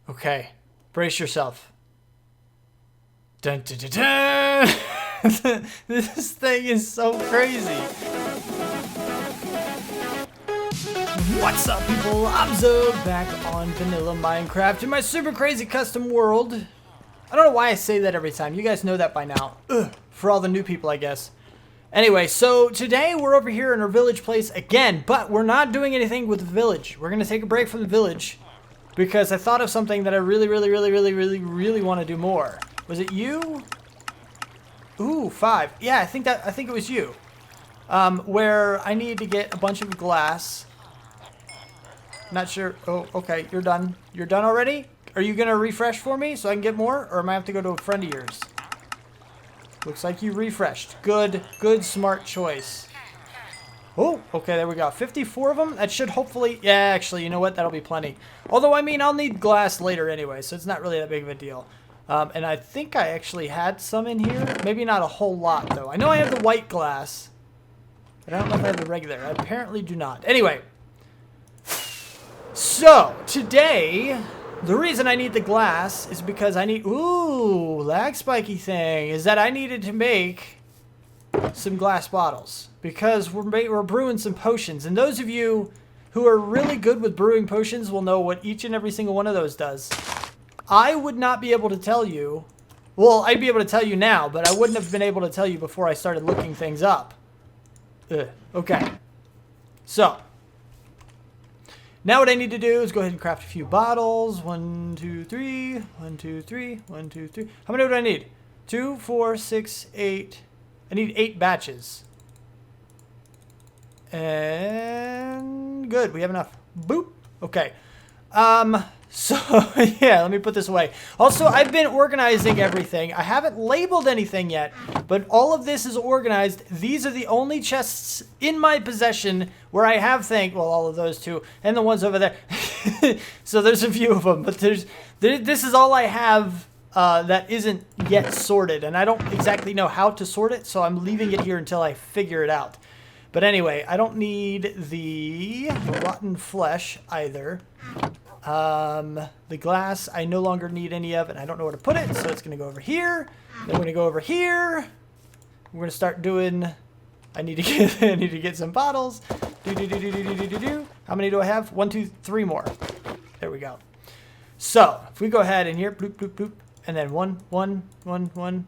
Okay. Brace yourself. Dun, dun, dun, dun. This thing is so crazy. What's up, people? I'm Xogue, back on vanilla Minecraft in my super crazy custom world. I don't know why I say that every time. You guys know that by now. Ugh, for all the new people, I guess. Anyway, so today we're over here in our village place again, but we're not doing anything with the village. We're going to take a break from the village because I thought of something that I really want to do more. Was it you? Ooh, 5. Yeah, I think it was you. Where I need to get a bunch of glass. Not sure. Oh, okay, you're done. You're done already? Are you going to refresh for me so I can get more? Or am I have to go to a friend of yours? Looks like you refreshed. Good, smart choice. Oh, okay, there we go. 54 of them? That should hopefully... Yeah, actually, you know what? That'll be plenty. Although, I mean, I'll need glass later anyway, so it's not really that big of a deal. And I think I actually had some in here. Maybe not a whole lot, though. I know I have the white glass, but I don't know if I have the regular. I apparently do not. Anyway. So, today... The reason I need the glass is because I need... Ooh, lag spiky thing. Is that I needed to make some glass bottles. Because we're brewing some potions. And those of you who are really good with brewing potions will know what each and every single one of those does. I would not be able to tell you... Well, I'd be able to tell you now, but I wouldn't have been able to tell you before I started looking things up. Okay. So... Now what I need to do is go ahead and craft a few bottles. 1, 2, 3. 1, 2, 3. 1, 2, 3. How many do I need? 2, 4, 6, 8. I need 8 batches. And good. We have enough. Boop. Okay. So, yeah, let me put this away. Also, I've been organizing everything. I haven't labeled anything yet, but all of this is organized. These are the only chests in my possession where I have things. Well, all of those two, and the ones over there. So there's a few of them, but this is all I have that isn't yet sorted, and I don't exactly know how to sort it, so I'm leaving it here until I figure it out. But anyway, I don't need the rotten flesh either. The glass, I no longer need any of it. I don't know where to put it, so it's going to go over here. Then we're going to go over here. We're going to start doing... I need to get some bottles. How many do I have? 1, 2, 3 more. There we go. So, if we go ahead and here, bloop, bloop, bloop, and then 1, 1, 1, 1.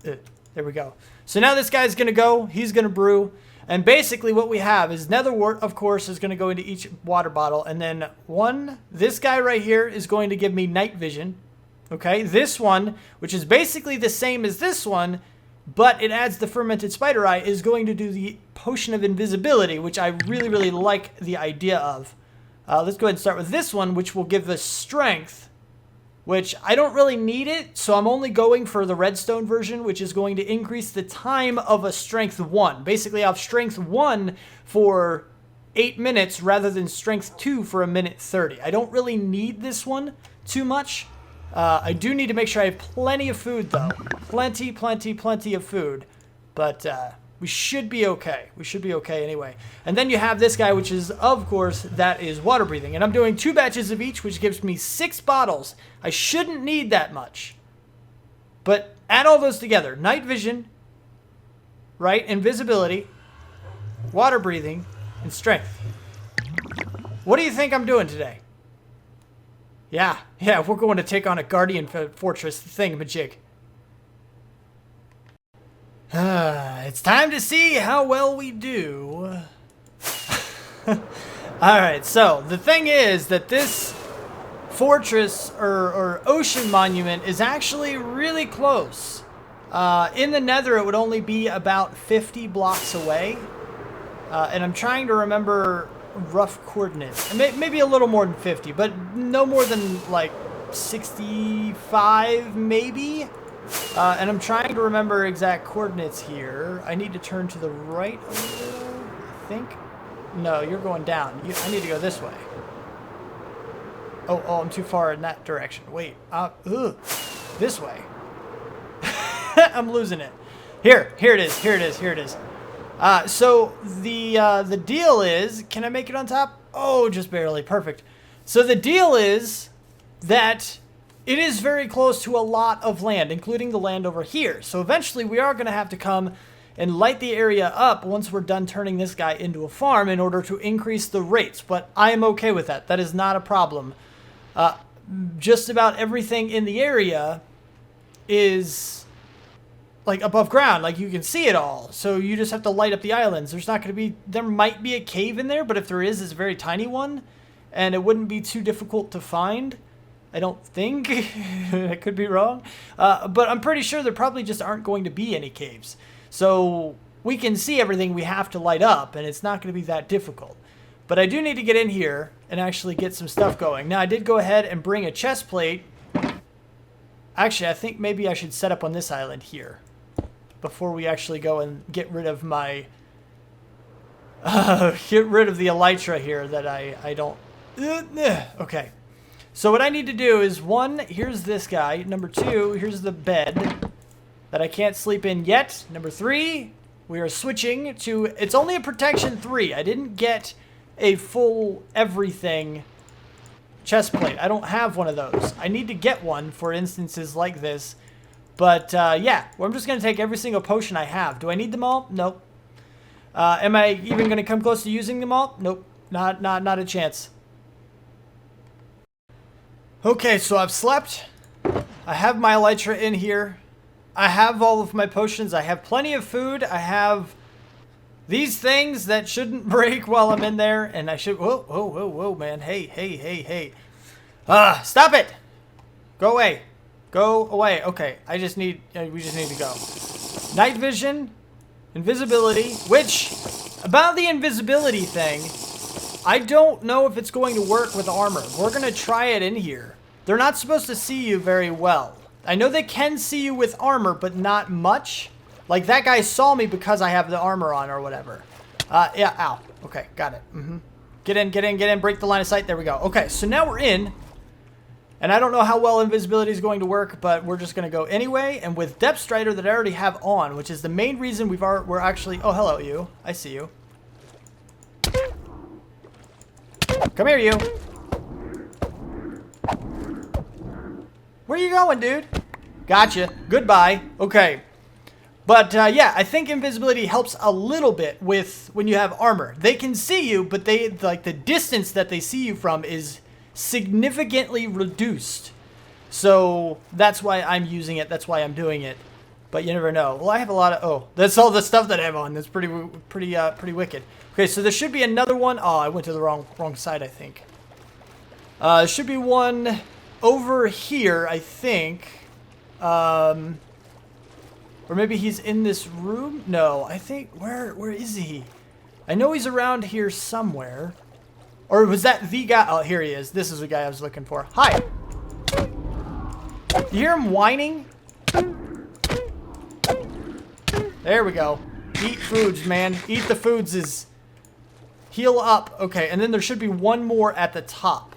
There we go. So now this guy's going to go. He's going to brew. And basically what we have is nether wart, of course, is going to go into each water bottle. And then this guy right here is going to give me night vision. Okay, this one, which is basically the same as this one, but it adds the fermented spider eye, is going to do the potion of invisibility, which I really like the idea of. Let's go ahead and start with this one, which will give us strength, which I don't really need it, so I'm only going for the redstone version, which is going to increase the time of a strength 1. Basically, I'll have strength 1 for 8 minutes rather than strength 2 for 1 minute 30. I don't really need this one too much. I do need to make sure I have plenty of food, though. Plenty of food. But we should be okay. We should be okay anyway. And then you have this guy, which is, of course, that is water breathing. And I'm doing 2 batches of each, which gives me 6 bottles. I shouldn't need that much. But add all those together. Night vision, right? Invisibility, water breathing, and strength. What do you think I'm doing today? Yeah, we're going to take on a guardian fortress thingamajig. It's time to see how well we do. Alright, so the thing is that this fortress or ocean monument is actually really close. In the nether, it would only be about 50 blocks away. And I'm trying to remember rough coordinates. Maybe a little more than 50, but no more than like 65 maybe. And I'm trying to remember exact coordinates here. I need to turn to the right a little, I think. No, you're going down. I need to go this way. Oh, I'm too far in that direction. Wait, this way. I'm losing it. Here it is. So the deal is, can I make it on top? Oh, just barely. Perfect. So the deal is, that it is very close to a lot of land, including the land over here. So eventually we are going to have to come and light the area up once we're done turning this guy into a farm in order to increase the rates. But I am okay with that. That is not a problem. Just about everything in the area is like above ground, like you can see it all. So you just have to light up the islands. There's not going to be, there might be a cave in there, but if there is, it's a very tiny one, and it wouldn't be too difficult to find. I don't think. I could be wrong. But I'm pretty sure there probably just aren't going to be any caves. So we can see everything we have to light up, and it's not going to be that difficult. But I do need to get in here and actually get some stuff going. Now, I did go ahead and bring a chest plate. Actually, I think maybe I should set up on this island here before we actually go and get rid of my... get rid of the elytra here that I don't... Okay. So what I need to do is, one, here's this guy. Number two, here's the bed that I can't sleep in yet. Number three, we are switching to... It's only a protection 3. I didn't get a full everything chest plate. I don't have one of those. I need to get one for instances like this. But, yeah. Well, I'm just going to take every single potion I have. Do I need them all? Nope. Am I even going to come close to using them all? Nope. Not a chance. Okay, so I've slept. I have my elytra in here. I have all of my potions. I have plenty of food. I have these things that shouldn't break while I'm in there. And I should... Whoa, whoa, whoa, whoa, man. Hey. Stop it! Go away. Go away. Okay, we just need to go. Night vision. Invisibility. Which, about the invisibility thing, I don't know if it's going to work with armor. We're going to try it in here. They're not supposed to see you very well. I know they can see you with armor, but not much. Like, that guy saw me because I have the armor on or whatever. Yeah, ow. Okay, got it. Get in, break the line of sight. There we go. Okay, so now we're in. And I don't know how well invisibility is going to work, but we're just going to go anyway. And with Depth Strider that I already have on, which is the main reason we're actually... Oh, hello, you. I see you. Come here, you. Where you going, dude? Gotcha. Goodbye. Okay. But, yeah, I think invisibility helps a little bit with when you have armor. They can see you, but they, like, the distance that they see you from is significantly reduced. So that's why I'm using it. That's why I'm doing it. But you never know. Well, I have a lot of... Oh, that's all the stuff that I have on. That's pretty wicked. Okay, so there should be another one. Oh, I went to the wrong side, I think. There should be one over here, I think. Or maybe he's in this room? No, I think... Where is he? I know he's around here somewhere. Or was that the guy? Oh, here he is. This is the guy I was looking for. Hi. You hear him whining? There we go. Eat foods, man. Eat the foods is... Heal up. Okay, and then there should be one more at the top.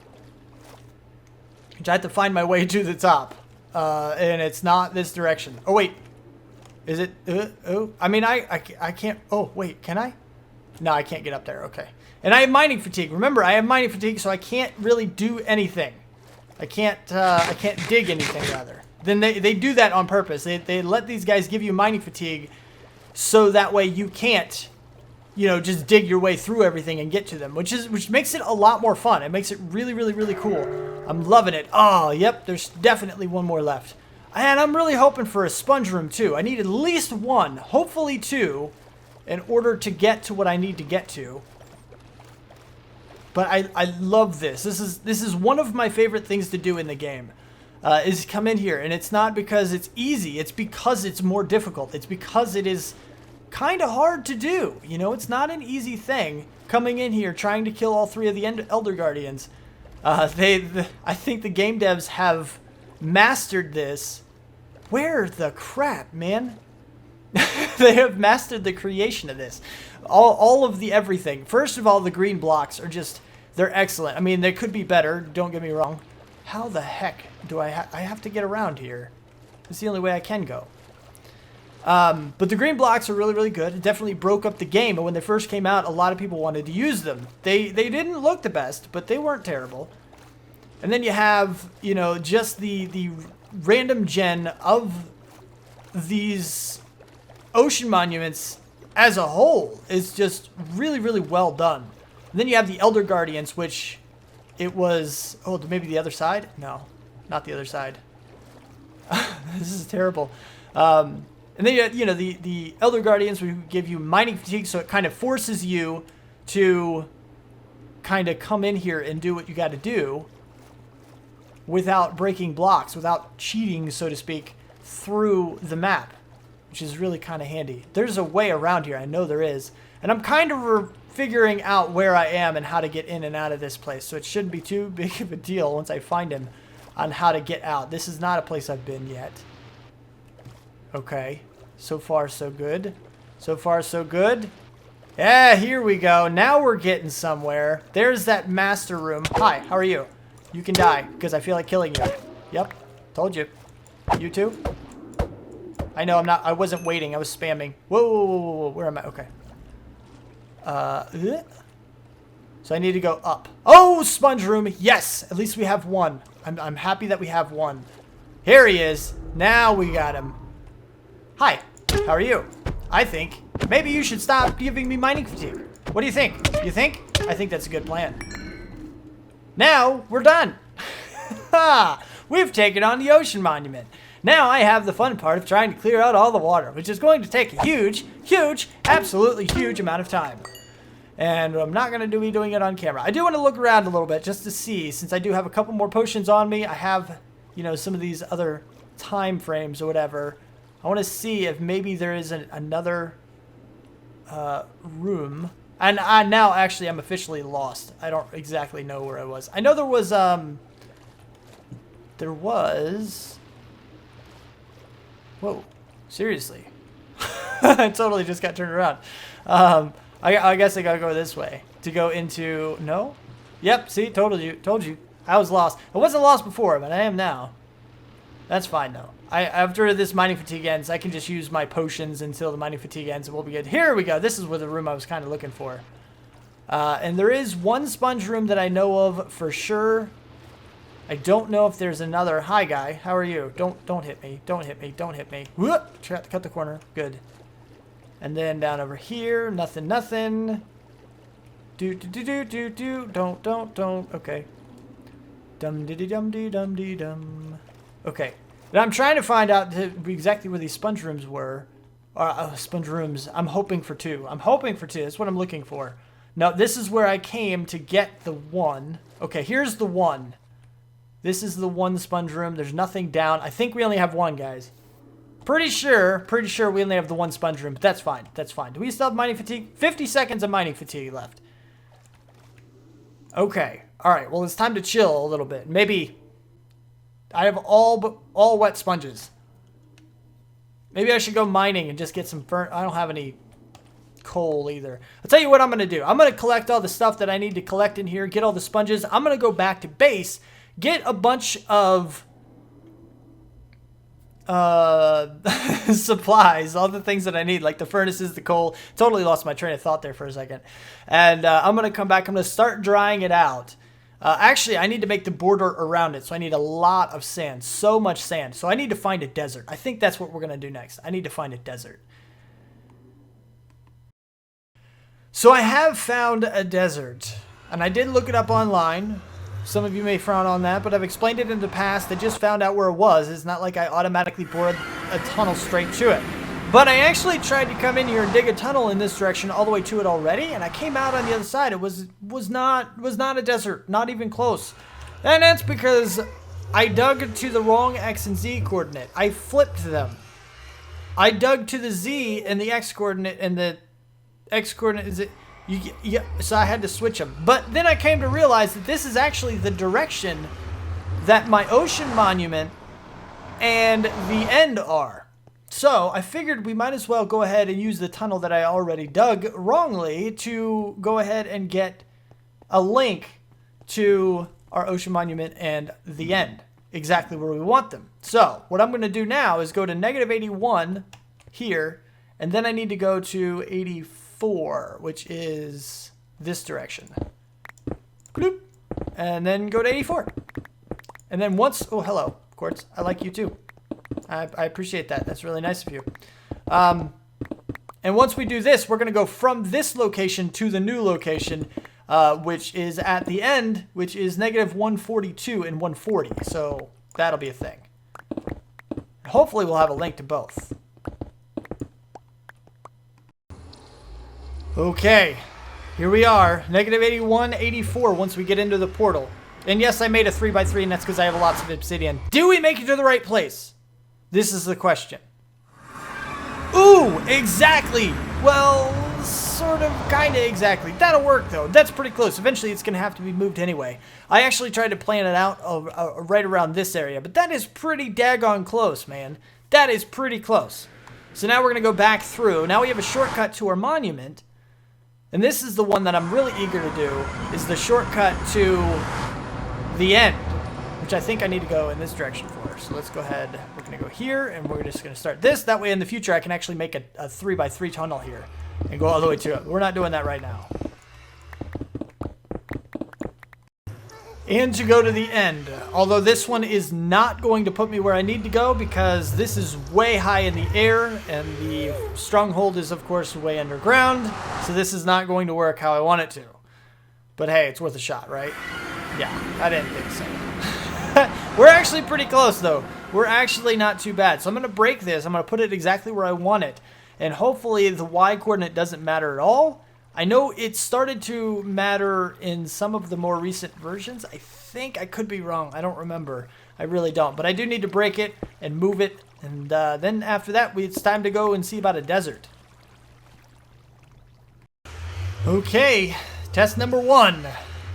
Which I have to find my way to the top. And it's not this direction. Oh, wait. Is it? Oh, I mean, I can't. Oh, wait, can I? No, I can't get up there. Okay. And I have mining fatigue. Remember, I have mining fatigue, so I can't really do anything. I can't dig anything, rather. Then they do that on purpose. They let these guys give you mining fatigue so that way you can't, you know, just dig your way through everything and get to them, which makes it a lot more fun. It makes it really cool. I'm loving it. Oh, yep, there's definitely one more left. And I'm really hoping for a sponge room, too. I need at least one, hopefully two, in order to get to what I need to get to. But I love this. This is one of my favorite things to do in the game, is come in here. And it's not because it's easy. It's because it's more difficult. It's because it is kind of hard to do. You know, it's not an easy thing coming in here trying to kill all 3 of the Elder Guardians. I think the game devs have mastered this. Where the crap, man? They have mastered the creation of this. All of the everything. First of all, the green blocks are just... They're excellent. I mean, they could be better. Don't get me wrong. How the heck do I have to get around here? It's the only way I can go. But the green blocks are really good. It definitely broke up the game. But when they first came out, a lot of people wanted to use them. They didn't look the best, but they weren't terrible. And then you have, you know, just the random gen of these ocean monuments as a whole is just really, really well done. And then you have the Elder Guardians, which it was... Oh, maybe the other side? No, not the other side. This is terrible. And then you know, the Elder Guardians would give you mining fatigue, so it kind of forces you to kind of come in here and do what you got to do without breaking blocks, without cheating, so to speak, through the map, which is really kind of handy. There's a way around here. I know there is. And I'm kind of figuring out where I am and how to get in and out of this place, so it shouldn't be too big of a deal once I find him on how to get out. This is not a place I've been yet. Okay. So far, so good. So far, so good. Yeah, here we go. Now we're getting somewhere. There's that master room. Hi, how are you? You can die, because I feel like killing you. Yep. Told you. You too? I know, I wasn't waiting. I was spamming. Whoa, whoa, whoa, whoa, whoa. Where am I? Okay. So I need to go up. Oh, sponge room. Yes, at least we have one. I'm happy that we have one. Here he is. Now we got him. Hi, how are you? I think maybe you should stop giving me mining fatigue. What do you think? You think? I think that's a good plan. Now we're done. We've taken on the ocean monument. Now I have the fun part of trying to clear out all the water, which is going to take a huge, huge, absolutely huge amount of time. And I'm not going to be doing it on camera. I do want to look around a little bit just to see, since I do have a couple more potions on me. I have, you know, some of these other time frames or whatever. I want to see if maybe there is another room. And now, actually, I'm officially lost. I don't exactly know where I was. I know there was, whoa, seriously. I totally just got turned around. I guess I gotta go this way to go into, no? Yep, see, told you. I was lost. I wasn't lost before, but I am now. That's fine, though. After this mining fatigue ends, I can just use my potions until the mining fatigue ends, and we'll be good. Here we go. This is where the room I was kind of looking for. And there is one sponge room that I know of for sure. I don't know if there's another. Hi, guy. How are you? Don't hit me. Don't hit me. Don't hit me. Whoop! Cut the corner. Good. And then down over here, nothing. Don't. Okay. Dum-dee-dum-dee-dum-dee-dum. Okay. And I'm trying to find out exactly where these sponge rooms were. Sponge rooms. I'm hoping for two. That's what I'm looking for. Now, this is where I came to get the one. Okay, here's the one. This is the one sponge room. There's nothing down. I think we only have one, guys. Pretty sure we only have the one sponge room, but that's fine. That's fine. Do we still have mining fatigue? 50 seconds of mining fatigue left. Okay. All right. Well, it's time to chill a little bit. Maybe I have all wet sponges. Maybe I should go mining and just get some I don't have any coal either. I'll tell you what I'm going to do. I'm going to collect all the stuff that I need to collect in here, get all the sponges. I'm going to go back to base, get a bunch of supplies, all the things that I need, like the furnaces, the coal. Totally lost my train of thought there for a second. And I'm going to come back. I'm going to start drying it out. Actually, I need to make the border around it, so I need a lot of sand. So much sand. So I need to find a desert. I think that's what we're going to do next. I need to find a desert. So I have found a desert, and I did look it up online. Some of you may frown on that, but I've explained it in the past. I just found out where it was. It's not like I automatically bored a tunnel straight to it. But I actually tried to come in here and dig a tunnel in this direction all the way to it already, and I came out on the other side. It was not a desert, not even close. And that's because I dug to the wrong X and Z coordinate. I flipped them. I dug to the Z and the X coordinate, and the X coordinate is it. So I had to switch them. But then I came to realize that this is actually the direction that my ocean monument and the end are. So I figured we might as well go ahead and use the tunnel that I already dug wrongly to go ahead and get a link to our ocean monument and the end, exactly where we want them. So what I'm going to do now is go to -81 here, and then I need to go to 84, which is this direction. Bloop. And then go to 84. And then once, oh, hello, Quartz. I like you too. I appreciate that. That's really nice of you. And once we do this, we're going to go from this location to the new location, which is at the end, which is negative 142 and 140. So that'll be a thing. Hopefully we'll have a link to both. Okay, here we are, negative 81, 84 once we get into the portal. And yes, I made a 3x3, and that's because I have lots of obsidian. Do we make it to the right place? This is the question. Ooh, exactly. Well, sort of, kind of exactly. That'll work, though. That's pretty close. Eventually, it's going to have to be moved anyway. I actually tried to plan it out right around this area, but that is pretty daggone close, man. That is pretty close. So now we're going to go back through. Now we have a shortcut to our monument. And this is the one that I'm really eager to do, is the shortcut to the end, which I think I need to go in this direction for. So let's go ahead. We're going to go here, and we're just going to start this. That way in the future, I can actually make a 3x3 tunnel here and go all the way to it. We're not doing that right now. And to go to the end, although this one is not going to put me where I need to go because this is way high in the air and the stronghold is of course way underground, so this is not going to work how I want it to. But hey, it's worth a shot, right? Yeah, I didn't think so. We're actually pretty close though. We're actually not too bad. So I'm going to break this. I'm going to put it exactly where I want it. And hopefully the Y coordinate doesn't matter at all. I know it started to matter in some of the more recent versions. I think I could be wrong. I don't remember. I really don't. But I do need to break it and move it. And then after that, it's time to go and see about a desert. Okay. Test number 1.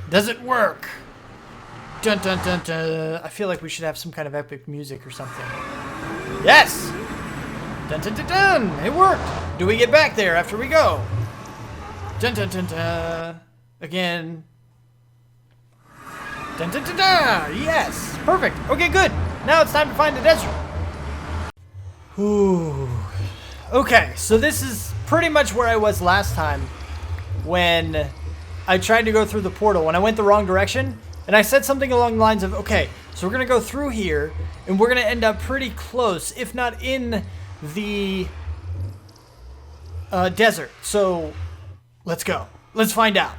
Does it work? Dun dun dun dun. I feel like we should have some kind of epic music or something. Yes! Dun dun dun dun. It worked. Do we get back there after we go? Dun dun dun dun. Again. Dun dun dun dun. Yes. Perfect. Okay, good. Now it's time to find the desert. Ooh. Okay, so this is pretty much where I was last time when I tried to go through the portal. When I went the wrong direction, and I said something along the lines of, okay, so we're going to go through here, and we're going to end up pretty close, if not in the desert. So let's go. Let's find out.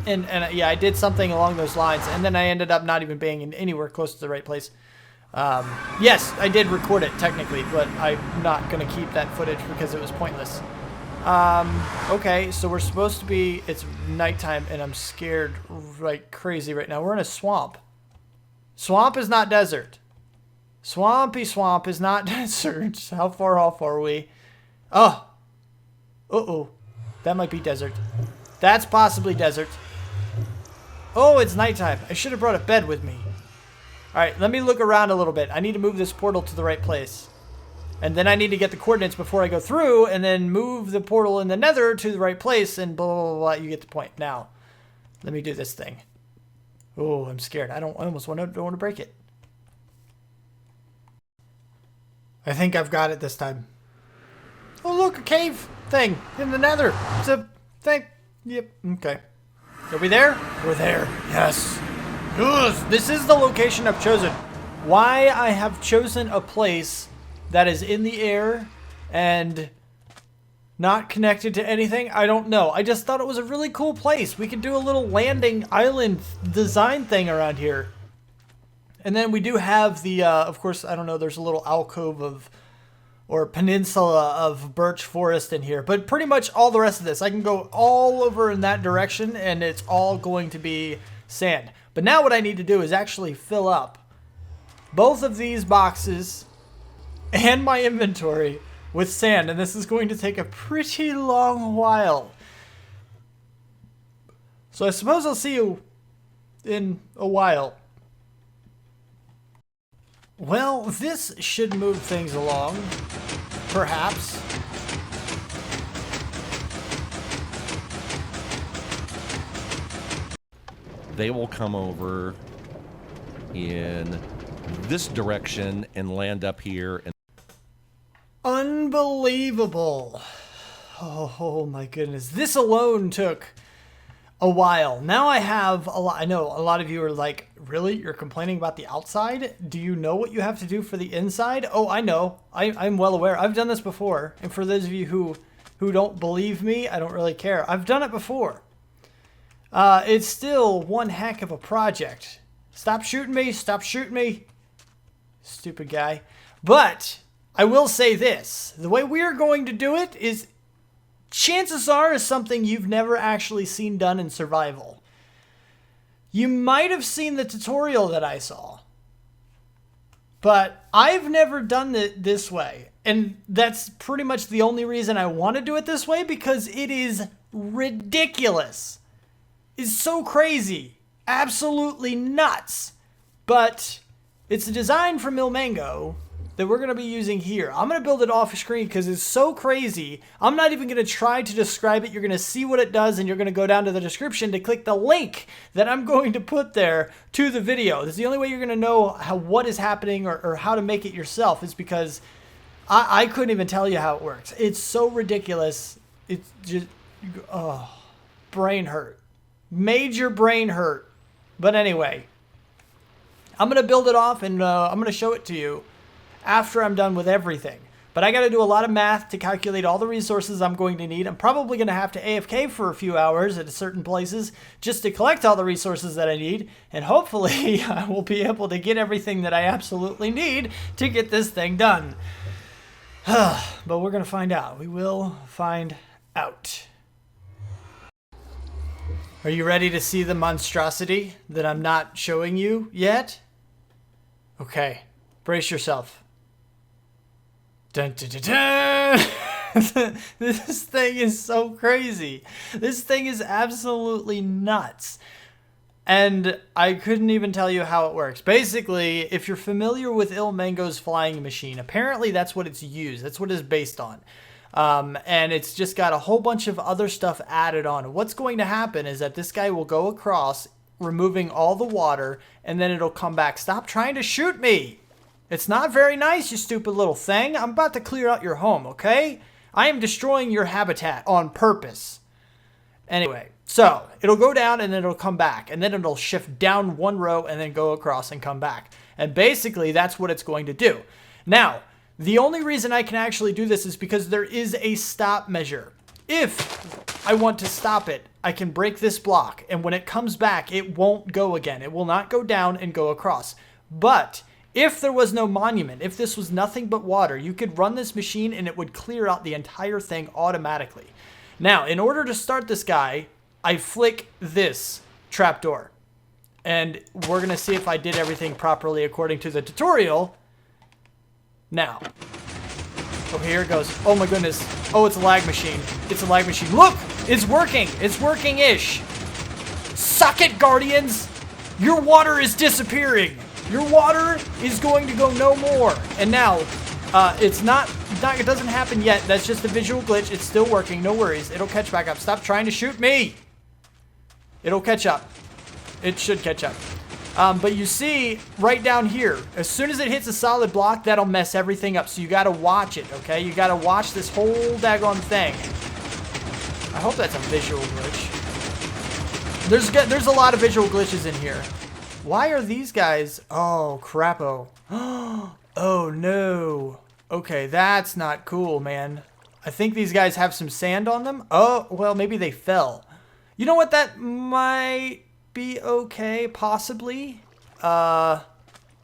And yeah, I did something along those lines, and then I ended up not even being anywhere close to the right place. Yes, I did record it technically, but I'm not going to keep that footage because it was pointless. Okay, so we're supposed to be, it's nighttime, and I'm scared like crazy right now. We're in a swamp. Swamp is not desert. Swampy swamp is not desert. How far are we? Oh. Uh-oh. That might be desert. That's possibly desert. Oh, it's nighttime. I should have brought a bed with me. Alright, let me look around a little bit. I need to move this portal to the right place. And then I need to get the coordinates before I go through, and then move the portal in the nether to the right place, and blah, blah, blah, blah. You get the point. Now, let me do this thing. Oh, I'm scared. I almost don't want to break it. I think I've got it this time. Oh, look, a cave thing in the nether. It's a thing. Yep, okay. Are we there? We're there. Yes. Yes. This is the location I've chosen. Why I have chosen a place that is in the air and not connected to anything, I don't know. I just thought it was a really cool place. We could do a little landing island design thing around here. And then we do have the, of course, I don't know, there's a little alcove of, or peninsula of birch forest in here. But pretty much all the rest of this, I can go all over in that direction and it's all going to be sand. But now what I need to do is actually fill up both of these boxes and my inventory with sand, and this is going to take a pretty long while. So I suppose I'll see you in a while. Well, this should move things along, perhaps. They will come over in this direction and land up here. And unbelievable. Oh my goodness. This alone took a while. Now I have a lot. I know a lot of you are like Really? You're complaining about the outside? Do you know what you have to do for the inside? Oh, I know. I'm well aware. I've done this before. And for those of you who don't believe me, I don't really care. I've done it before. It's still one heck of a project. Stop shooting me. Stop shooting me. Stupid guy. But I will say this. The way we're going to do it is, chances are, is something you've never actually seen done in survival. You might have seen the tutorial that I saw, but I've never done it this way. And that's pretty much the only reason I want to do it this way, because it is ridiculous. It's so crazy. Absolutely nuts. But it's a design from Ilmango that we're going to be using here. I'm going to build it off screen because it's so crazy. I'm not even going to try to describe it. You're going to see what it does, and you're going to go down to the description to click the link that I'm going to put there to the video. This is the only way you're going to know what is happening or how to make it yourself, is because I couldn't even tell you how it works. It's so ridiculous. It's just, oh, brain hurt. Major brain hurt. But anyway, I'm going to build it off, and I'm going to show it to you after I'm done with everything. But I got to do a lot of math to calculate all the resources I'm going to need. I'm probably going to have to AFK for a few hours at certain places just to collect all the resources that I need. And hopefully I will be able to get everything that I absolutely need to get this thing done. But we're going to find out. We will find out. Are you ready to see the monstrosity that I'm not showing you yet? Okay, brace yourself. Dun, dun, dun, dun. This thing is so crazy. This thing is absolutely nuts. And I couldn't even tell you how it works. Basically, if you're familiar with Ilmango's flying machine, apparently that's what it's used. That's what it's based on. And it's just got a whole bunch of other stuff added on. What's going to happen is that this guy will go across, removing all the water, and then it'll come back. Stop trying to shoot me. It's not very nice, you stupid little thing. I'm about to clear out your home, okay? I am destroying your habitat on purpose. Anyway, so it'll go down and then it'll come back. And then it'll shift down one row and then go across and come back. And basically, that's what it's going to do. Now, the only reason I can actually do this is because there is a stop measure. If I want to stop it, I can break this block. And when it comes back, it won't go again. It will not go down and go across. But if there was no monument, if this was nothing but water, you could run this machine and it would clear out the entire thing automatically. Now, in order to start this guy, I flick this trapdoor. And we're going to see if I did everything properly according to the tutorial. Now. Oh, here it goes. Oh my goodness. Oh, it's a lag machine. It's a lag machine. Look! It's working! It's working-ish. Suck it, Guardians! Your water is disappearing! Your water is going to go no more. And now, it doesn't happen yet. That's just a visual glitch. It's still working. No worries. It'll catch back up. Stop trying to shoot me. It'll catch up. It should catch up. But you see, right down here, as soon as it hits a solid block, that'll mess everything up. So you got to watch it, okay? You got to watch this whole daggone thing. I hope that's a visual glitch. There's a lot of visual glitches in here. Why are these guys? Oh, crapo. Oh, no. Okay, that's not cool, man. I think these guys have some sand on them. Oh, well, maybe they fell. You know what? That might be okay, possibly. I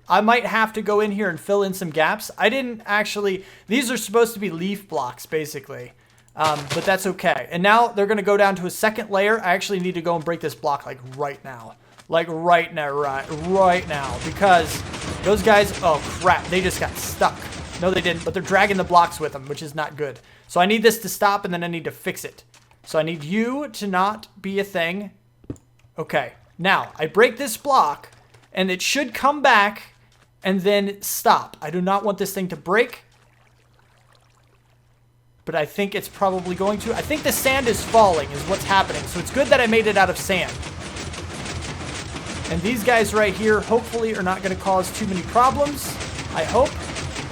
might have to go in here and fill in some gaps. I didn't actually... These are supposed to be leaf blocks, basically. But that's okay. And now they're going to go down to a second layer. I actually need to go and break this block, like, right now. Like right now, because those guys, oh crap, they just got stuck. No, they didn't, but they're dragging the blocks with them, which is not good. So I need this to stop, and then I need to fix it. So I need you to not be a thing. Okay, now I break this block, and it should come back and then stop. I do not want this thing to break, but I think it's probably going to. I think the sand is falling is what's happening, so it's good that I made it out of sand. And these guys right here, hopefully, are not going to cause too many problems. I hope.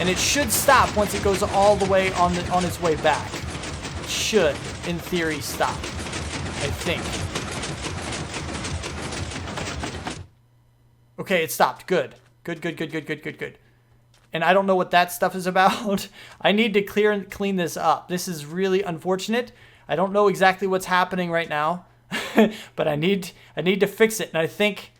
And it should stop once it goes all the way on its way back. It should, in theory, stop. I think. Okay, it stopped. Good. Good, good, good, good, good, good, good. And I don't know what that stuff is about. I need to clean this up. This is really unfortunate. I don't know exactly what's happening right now, but I need to fix it. And I think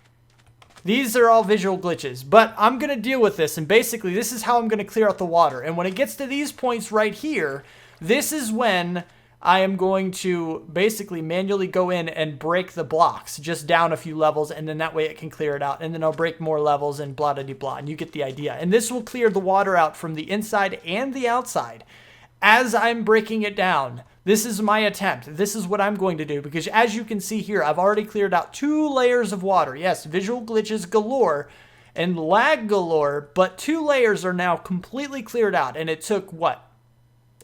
these are all visual glitches, but I'm going to deal with this. And basically, this is how I'm going to clear out the water. And when it gets to these points right here, this is when I am going to basically manually go in and break the blocks just down a few levels, and then that way it can clear it out. And then I'll break more levels and blah, blah, blah, blah, and you get the idea. And this will clear the water out from the inside and the outside as I'm breaking it down. This is my attempt. This is what I'm going to do, because as you can see here, I've already cleared out 2 layers of water. Yes, visual glitches galore and lag galore, but 2 layers are now completely cleared out. And it took, what,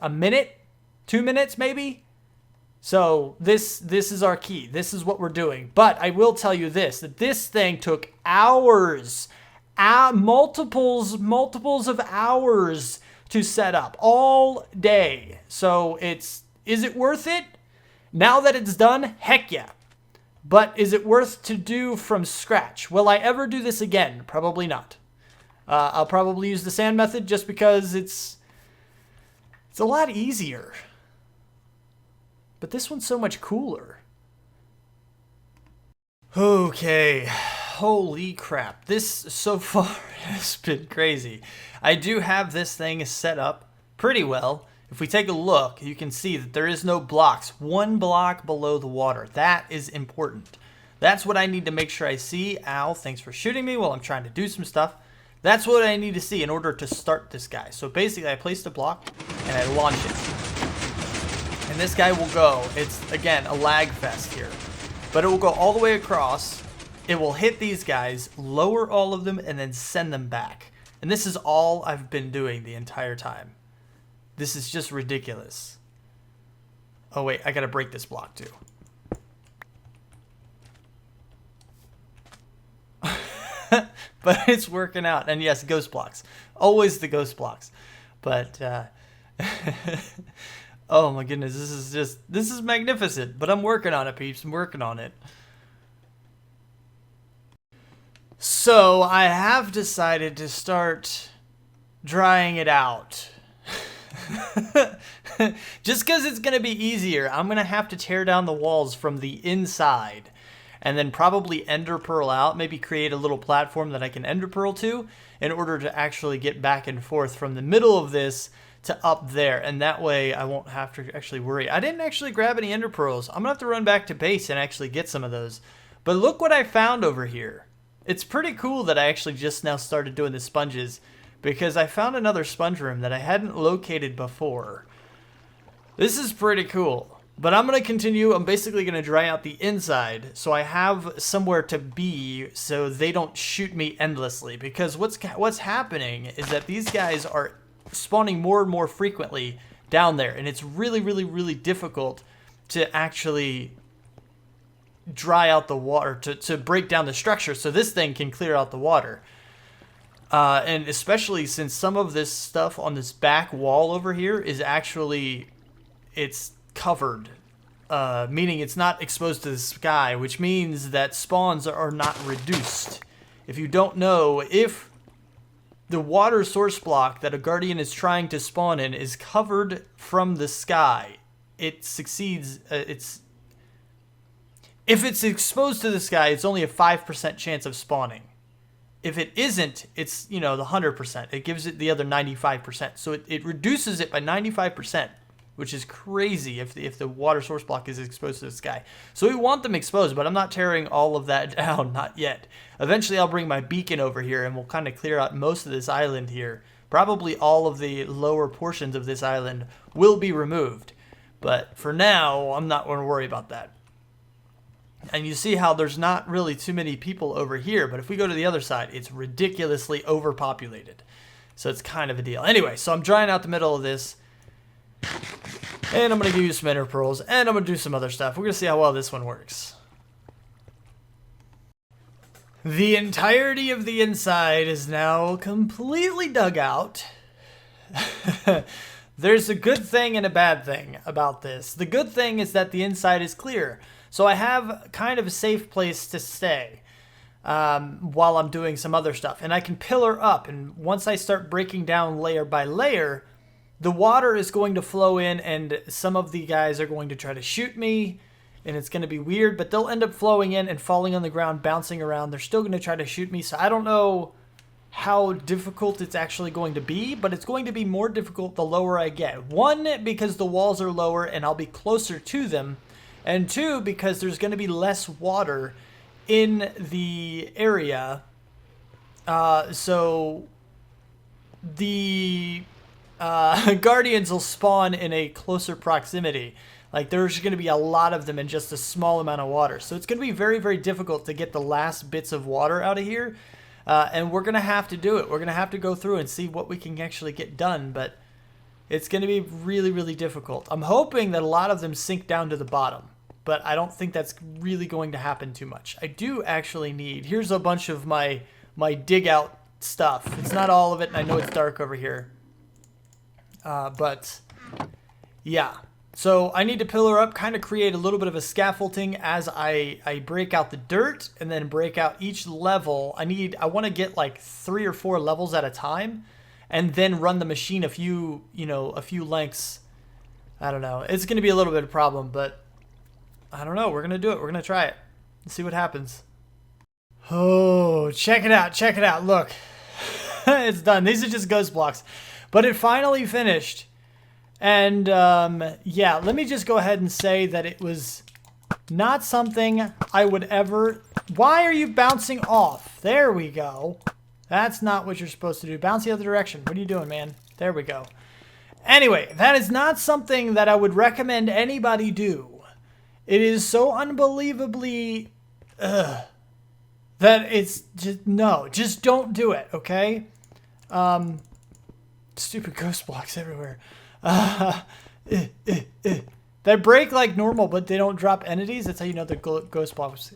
a minute? 2 minutes maybe? So this is our key. This is what we're doing. But I will tell you this, that this thing took hours, multiples of hours to set up all day. So is it worth it? Now that it's done, heck yeah. But is it worth to do from scratch? Will I ever do this again? Probably not. I'll probably use the sand method just because it's a lot easier. But this one's so much cooler. Okay, holy crap. This so far has been crazy. I do have this thing set up pretty well. If we take a look, you can see that there is no blocks. 1 block below the water. That is important. That's what I need to make sure I see. Ow, thanks for shooting me while I'm trying to do some stuff. That's what I need to see in order to start this guy. So basically I placed a block and I launch it. And this guy will go. It's, again, a lag fest here. But it will go all the way across. It will hit these guys, lower all of them, and then send them back. And this is all I've been doing the entire time. This is just ridiculous. Oh, wait. I got to break this block, too. But it's working out. And yes, ghost blocks. Always the ghost blocks. But, oh my goodness, this is magnificent. But I'm working on it, peeps. I'm working on it. So I have decided to start drying it out. Just because it's going to be easier, I'm going to have to tear down the walls from the inside. And then probably ender pearl out, maybe create a little platform that I can ender pearl to in order to actually get back and forth from the middle of this to up there. And that way I won't have to actually worry. I didn't actually grab any ender pearls. I'm going to have to run back to base and actually get some of those. But look what I found over here. It's pretty cool that I actually just now started doing the sponges, because I found another sponge room that I hadn't located before. This is pretty cool. But I'm going to continue. I'm basically going to dry out the inside so I have somewhere to be so they don't shoot me endlessly. Because what's happening is that these guys are spawning more and more frequently down there. And it's really, really, really difficult to actually dry out the water, to break down the structure so this thing can clear out the water. And especially since some of this stuff on this back wall over here is actually, it's covered, meaning it's not exposed to the sky, which means that spawns are not reduced. If you don't know, if the water source block that a guardian is trying to spawn in is covered from the sky, it succeeds. If it's exposed to the sky, it's only a 5% chance of spawning. If it isn't, it's, the 100%. It gives it the other 95%. So it reduces it by 95%. Which is crazy if the water source block is exposed to the sky. So we want them exposed, but I'm not tearing all of that down, not yet. Eventually I'll bring my beacon over here and we'll kind of clear out most of this island here. Probably all of the lower portions of this island will be removed. But for now, I'm not going to worry about that. And you see how there's not really too many people over here, but if we go to the other side, it's ridiculously overpopulated. So it's kind of a deal. Anyway, so I'm drying out the middle of this. And I'm going to give you some ender pearls, and I'm going to do some other stuff. We're going to see how well this one works. The entirety of the inside is now completely dug out. There's a good thing and a bad thing about this. The good thing is that the inside is clear, so I have kind of a safe place to stay. while I'm doing some other stuff. And I can pillar up, and once I start breaking down layer by layer, the water is going to flow in, and some of the guys are going to try to shoot me, and it's going to be weird, but they'll end up flowing in and falling on the ground, bouncing around. They're still going to try to shoot me, so I don't know how difficult it's actually going to be, but it's going to be more difficult the lower I get. One, because the walls are lower and I'll be closer to them, and two, because there's going to be less water in the area, so the guardians will spawn in a closer proximity. Like, there's going to be a lot of them in just a small amount of water. So it's going to be very, very difficult to get the last bits of water out of here. And we're going to have to do it. We're going to have to go through and see what we can actually get done. But it's going to be really, really difficult. I'm hoping that a lot of them sink down to the bottom. But I don't think that's really going to happen too much. I do actually need... Here's a bunch of my dig out stuff. It's not all of it, and I know it's dark over here. But yeah, so I need to pillar up, kind of create a little bit of a scaffolding as I break out the dirt and then break out each level. I want to get like 3 or 4 levels at a time and then run the machine a few lengths. I don't know. It's going to be a little bit of a problem, but I don't know. We're going to do it. We're going to try it and see what happens. Oh, check it out. Check it out. Look, it's done. These are just ghost blocks. But it finally finished, and yeah, let me just go ahead and say that it was not something I would ever... Why are you bouncing off? There we go. That's not what you're supposed to do. Bounce the other direction. What are you doing, man? There we go. Anyway, that is not something that I would recommend anybody do. It is so unbelievably... that it's just... No, just don't do it, okay? Stupid ghost blocks everywhere. They break like normal, but they don't drop entities. That's how you know they're ghost blocks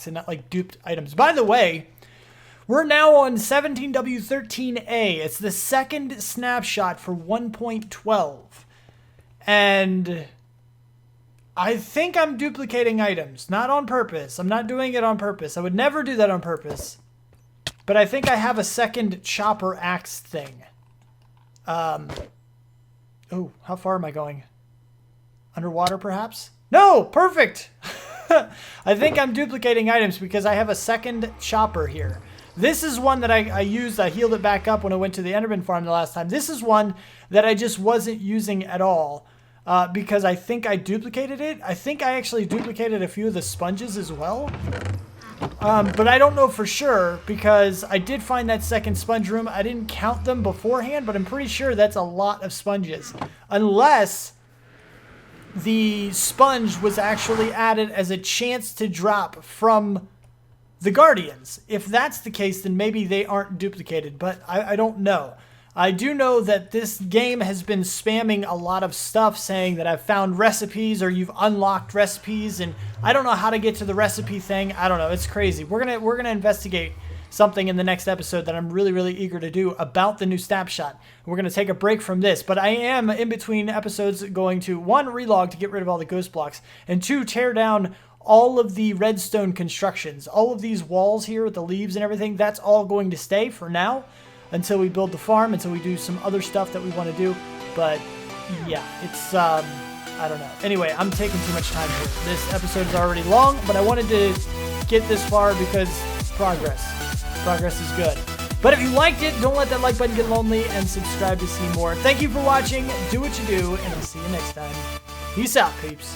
and not like duped items. By the way, we're now on 17W13A. It's the second snapshot for 1.12. And I think I'm duplicating items. Not on purpose. I'm not doing it on purpose. I would never do that on purpose. But I think I have a second chopper axe thing. Oh, how far am I going? Underwater, perhaps? No, perfect. I think I'm duplicating items because I have a second chopper here. This is one that I used. I healed it back up when I went to the Enderman farm the last time. This is one that I just wasn't using at all because I think I duplicated it. I think I actually duplicated a few of the sponges as well. But I don't know for sure because I did find that second sponge room. I didn't count them beforehand, but I'm pretty sure that's a lot of sponges. Unless the sponge was actually added as a chance to drop from the Guardians. If that's the case, then maybe they aren't duplicated, but I don't know. I do know that this game has been spamming a lot of stuff saying that I've found recipes or you've unlocked recipes, and I don't know how to get to the recipe thing. I don't know. It's crazy. We're gonna investigate something in the next episode that I'm really, really eager to do about the new Snapshot. We're going to take a break from this, but I am in between episodes going to 1, relog to get rid of all the ghost blocks, and 2, tear down all of the redstone constructions. All of these walls here with the leaves and everything, that's all going to stay for now until we build the farm, until we do some other stuff that we want to do. But yeah, it's, I don't know. Anyway, I'm taking too much time here. This episode is already long, but I wanted to get this far because progress. Progress is good. But if you liked it, don't let that like button get lonely and subscribe to see more. Thank you for watching. Do what you do, and I'll see you next time. Peace out, peeps.